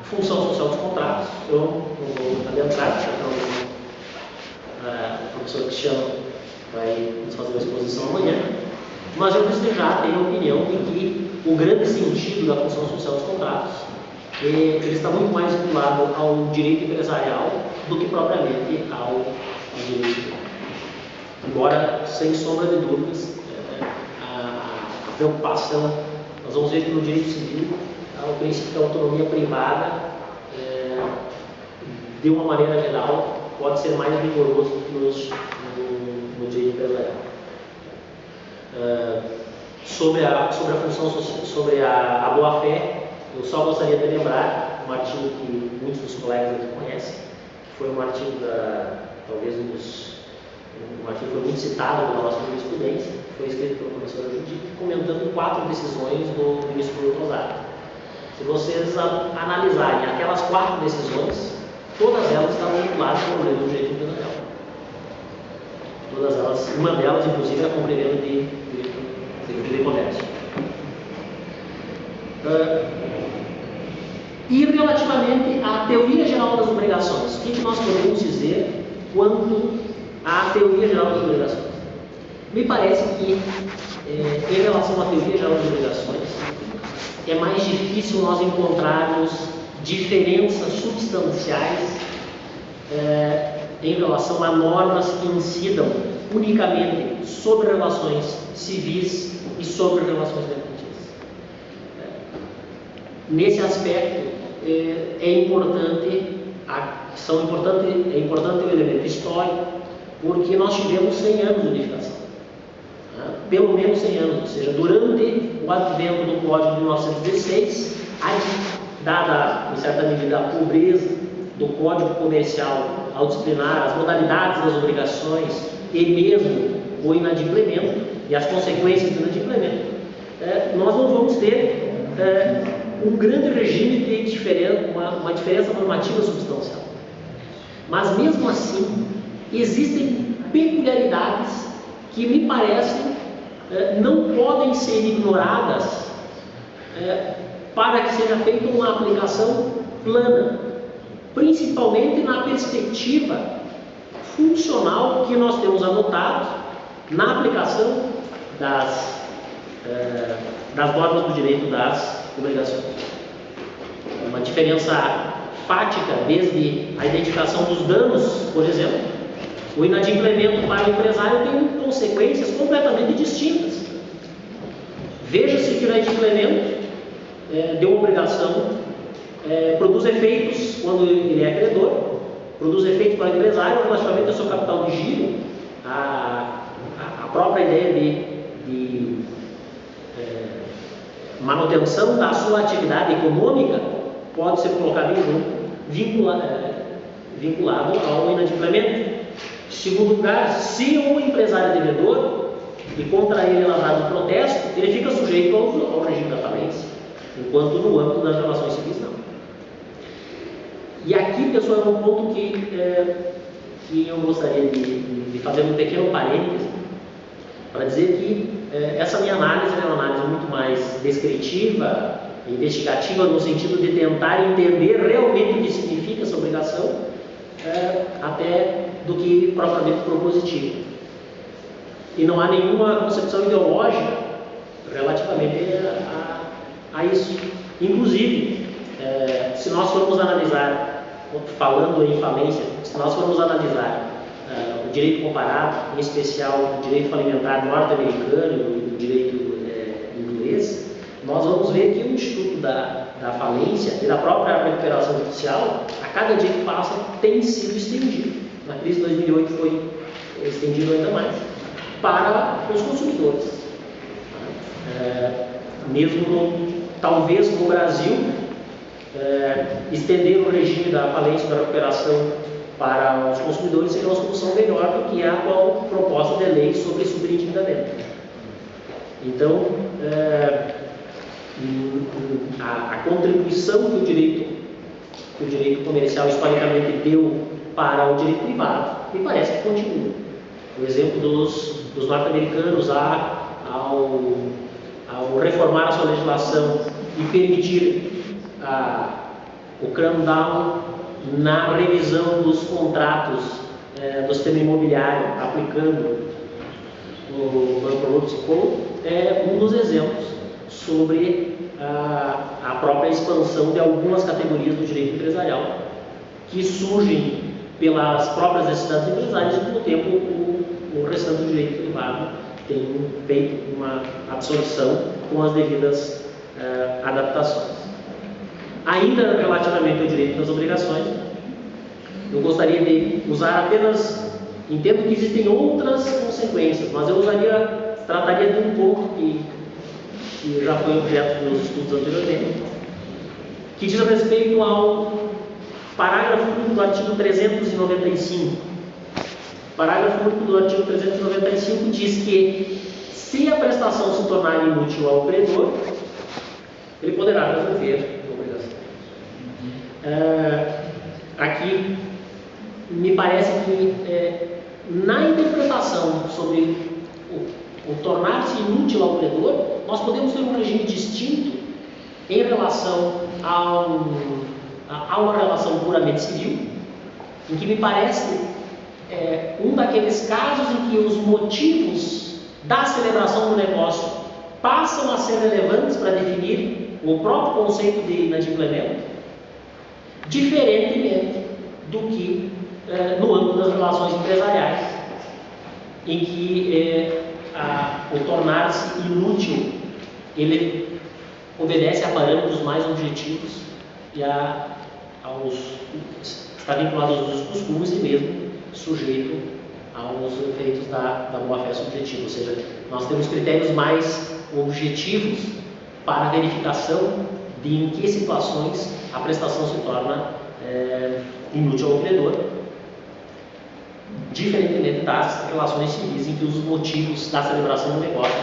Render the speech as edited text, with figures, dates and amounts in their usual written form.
função social dos contratos. Eu não vou adentrar, então o professor Cristiano vai nos fazer uma exposição amanhã, mas eu desde já tenho a opinião de que o grande sentido da função social dos contratos ele está muito mais vinculado ao direito empresarial do que propriamente ao direito. Embora, sem sombra de dúvidas, a preocupação, nós vamos ver que no direito civil, o princípio da autonomia privada, de uma maneira geral, pode ser mais rigoroso do que no direito empresarial. Sobre a função social, sobre a boa-fé, eu só gostaria de lembrar um artigo que muitos dos colegas aqui conhecem, que foi um artigo talvez um artigo que foi muito citado na nossa jurisprudência, foi escrito pelo professor Judite, comentando 4 decisões do ministro Rosário. Se vocês analisarem aquelas 4 decisões, todas elas estavam vinculadas ao problema do direito empresarial. Todas elas, uma delas, inclusive, é com o problema de comércio. E relativamente à teoria geral das obrigações, o que nós podemos dizer quanto à teoria geral das obrigações? Me parece que, em relação à teoria geral das obrigações, é mais difícil nós encontrarmos diferenças substanciais em relação a normas que incidam unicamente sobre relações civis e sobre relações mercantis. Nesse aspecto, é importante o elemento histórico, porque nós tivemos 100 anos de unificação. Pelo menos 100 anos, ou seja, durante o advento do Código de 1916, dada, em certa medida, a pobreza do Código Comercial ao disciplinar as modalidades das obrigações e mesmo o inadimplemento e as consequências do inadimplemento, nós não vamos ter um grande regime de uma diferença normativa substancial. Mas, mesmo assim, existem peculiaridades que me parecem não podem ser ignoradas para que seja feita uma aplicação plana, principalmente na perspectiva funcional que nós temos adotado na aplicação das normas do direito das obrigações. Uma diferença fática, desde a identificação dos danos, por exemplo. O inadimplemento para o empresário tem consequências completamente distintas. Veja-se que o inadimplemento de uma obrigação produz efeitos quando ele é credor, produz efeitos para o empresário relativamente ao seu capital de giro, a própria ideia de manutenção da sua atividade econômica pode ser colocada em jogo, vinculado ao inadimplemento. Em segundo lugar, se um empresário é devedor e contra ele é lavrado um protesto, ele fica sujeito ao regime da falência, enquanto no âmbito das relações civis não. E aqui, pessoal, é um ponto que eu gostaria de fazer um pequeno parêntese para dizer que essa minha análise é uma análise muito mais descritiva, investigativa, no sentido de tentar entender realmente o que significa essa obrigação, até do que propriamente propositiva. E não há nenhuma concepção ideológica relativamente a isso. Inclusive, se nós formos analisar, falando em falência, se nós formos analisar o direito comparado, em especial o direito falimentar norte-americano e o direito inglês, nós vamos ver que o Instituto da Falência e da própria recuperação judicial, a cada dia que passa, tem sido estendido. Na crise de 2008 foi estendido ainda mais para os consumidores. Talvez no Brasil, estender o regime da falência e da recuperação para os consumidores seria uma solução melhor do que a atual proposta de lei sobre superendividamento. Então, a contribuição que o direito comercial historicamente deu para o direito privado, me parece que continua. O exemplo dos norte-americanos ao reformar a sua legislação e permitir o cram-down na revisão dos contratos do sistema imobiliário, aplicando o Bankruptcy Code, é um dos exemplos sobre a própria expansão de algumas categorias do direito empresarial que surgem pelas próprias necessidades empresárias e, com o tempo, o restante do direito privado tem feito uma absorção com as devidas adaptações. Ainda relativamente ao direito das obrigações, eu gostaria de usar apenas, entendo que existem outras consequências, mas eu trataria de um ponto que já foi objeto dos meus estudos anteriormente, que diz respeito ao parágrafo único do artigo 395. O parágrafo único do artigo 395 diz que, se a prestação se tornar inútil ao credor, ele poderá resolver a obrigação. Aqui, me parece que na interpretação sobre o tornar-se inútil ao credor, nós podemos ter um regime distinto em relação a uma relação puramente civil, em que me parece um daqueles casos em que os motivos da celebração do negócio passam a ser relevantes para definir o próprio conceito de inadimplemento, diferentemente do que no âmbito das relações empresariais, em que o tornar-se inútil, ele obedece a parâmetros mais objetivos e está vinculado aos usos costumes e mesmo sujeito aos efeitos da boa-fé subjetiva. Ou seja, nós temos critérios mais objetivos para a verificação de em que situações a prestação se torna inútil ao credor, diferentemente das relações civis em que os motivos da celebração do negócio